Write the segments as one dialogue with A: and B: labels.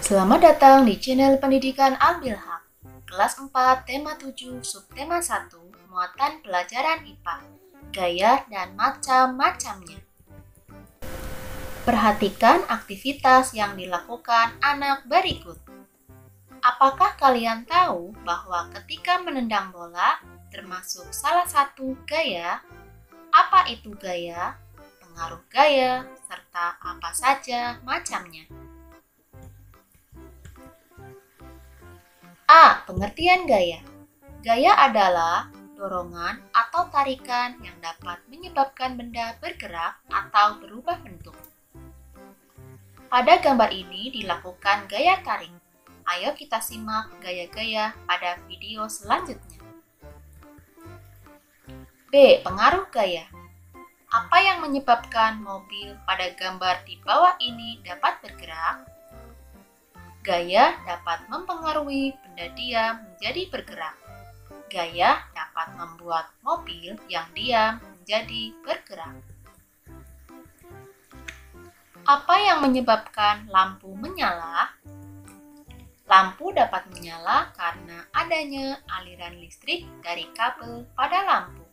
A: Selamat datang di channel Pendidikan Al-Bilhaq, kelas 4, tema 7, subtema 1, muatan pelajaran IPA, gaya dan macam-macamnya. Perhatikan aktivitas yang dilakukan anak berikut. Apakah kalian tahu bahwa ketika menendang bola termasuk salah satu gaya? Apa itu gaya, pengaruh gaya, serta apa saja macamnya? A. Pengertian gaya. Gaya adalah dorongan atau tarikan yang dapat menyebabkan benda bergerak atau berubah bentuk. Pada gambar ini dilakukan gaya tarik. Ayo kita simak gaya-gaya pada video selanjutnya. B. Pengaruh gaya. Apa yang menyebabkan mobil pada gambar di bawah ini dapat bergerak? Gaya dapat mempengaruhi benda diam menjadi bergerak. Gaya dapat membuat mobil yang diam menjadi bergerak. Apa yang menyebabkan lampu menyala? Lampu dapat menyala karena adanya aliran listrik dari kabel pada lampu.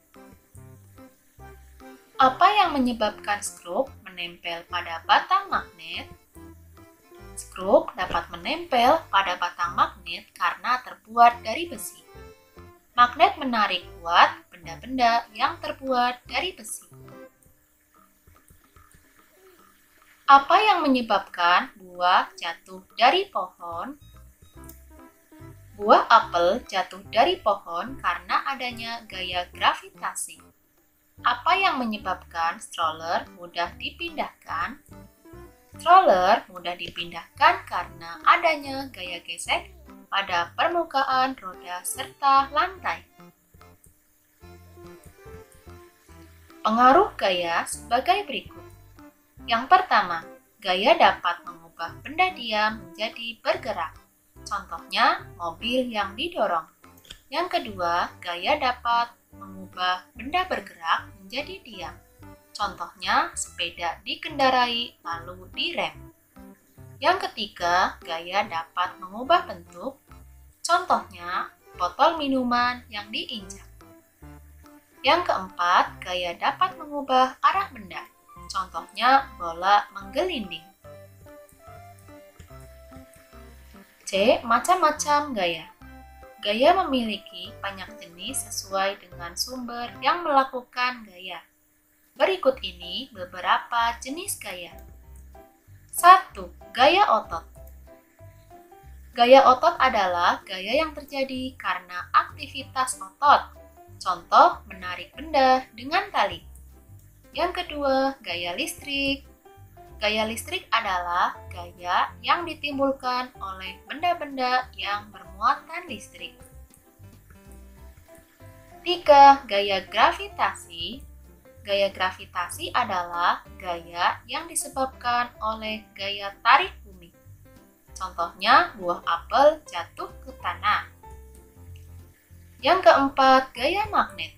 A: Apa yang menyebabkan skrup menempel pada batang magnet? Skrup dapat menempel pada batang magnet karena terbuat dari besi. Magnet menarik kuat benda-benda yang terbuat dari besi. Apa yang menyebabkan buah jatuh dari pohon? Buah apel jatuh dari pohon karena adanya gaya gravitasi. Apa yang menyebabkan stroller mudah dipindahkan? Stroller mudah dipindahkan karena adanya gaya gesek pada permukaan roda serta lantai. Pengaruh gaya sebagai berikut. Yang pertama, gaya dapat mengubah benda diam menjadi bergerak. Contohnya, mobil yang didorong. Yang kedua, gaya dapat mengubah benda bergerak menjadi diam. Contohnya, sepeda dikendarai lalu direm. Yang ketiga, gaya dapat mengubah bentuk. Contohnya, botol minuman yang diinjak. Yang keempat, gaya dapat mengubah arah benda. Contohnya, bola menggelinding. C. Macam-macam gaya. Gaya memiliki banyak jenis sesuai dengan sumber yang melakukan gaya. Berikut ini beberapa jenis gaya. 1. Gaya otot. Gaya otot adalah gaya yang terjadi karena aktivitas otot. Contoh, menarik benda dengan tali. Yang kedua, gaya listrik. Gaya listrik adalah gaya yang ditimbulkan oleh benda-benda yang bermuatan listrik. 3. Gaya gravitasi. Gaya gravitasi adalah gaya yang disebabkan oleh gaya tarik bumi. Contohnya, buah apel jatuh ke tanah. Yang keempat, gaya magnet.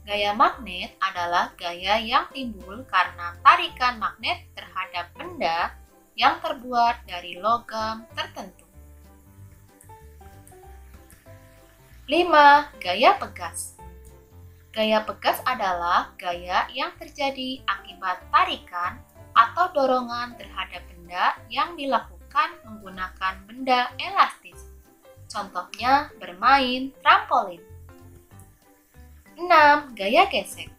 A: Gaya magnet adalah gaya yang timbul karena tarikan magnet terhadap benda yang terbuat dari logam tertentu. 5. Gaya pegas. Gaya pegas adalah gaya yang terjadi akibat tarikan atau dorongan terhadap benda yang dilakukan menggunakan benda elastis. Contohnya, bermain trampolin. 6. Gaya gesek.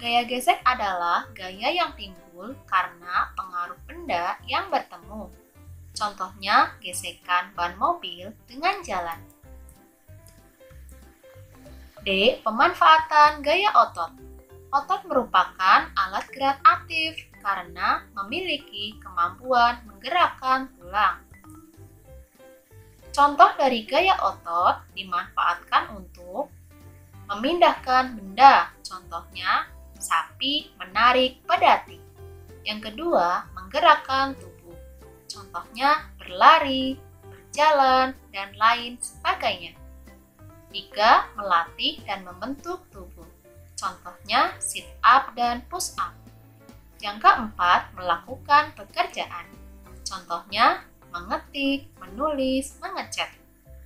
A: Gaya gesek adalah gaya yang timbul karena pengaruh benda yang bertemu. Contohnya, gesekan ban mobil dengan jalan. D. Pemanfaatan gaya otot. Otot merupakan alat gerak aktif karena memiliki kemampuan menggerakkan tulang. Contoh dari gaya otot dimanfaatkan untuk memindahkan benda. Contohnya, sapi menarik pedati. Yang kedua, menggerakkan tubuh. Contohnya, berlari, berjalan, dan lain sebagainya. 3. Melatih dan membentuk tubuh. Contohnya sit up dan push up. Yang keempat, melakukan pekerjaan. Contohnya mengetik, menulis, mengechat.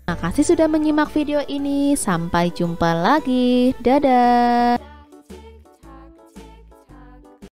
B: Terima kasih sudah menyimak video ini. Sampai jumpa lagi. Dadah.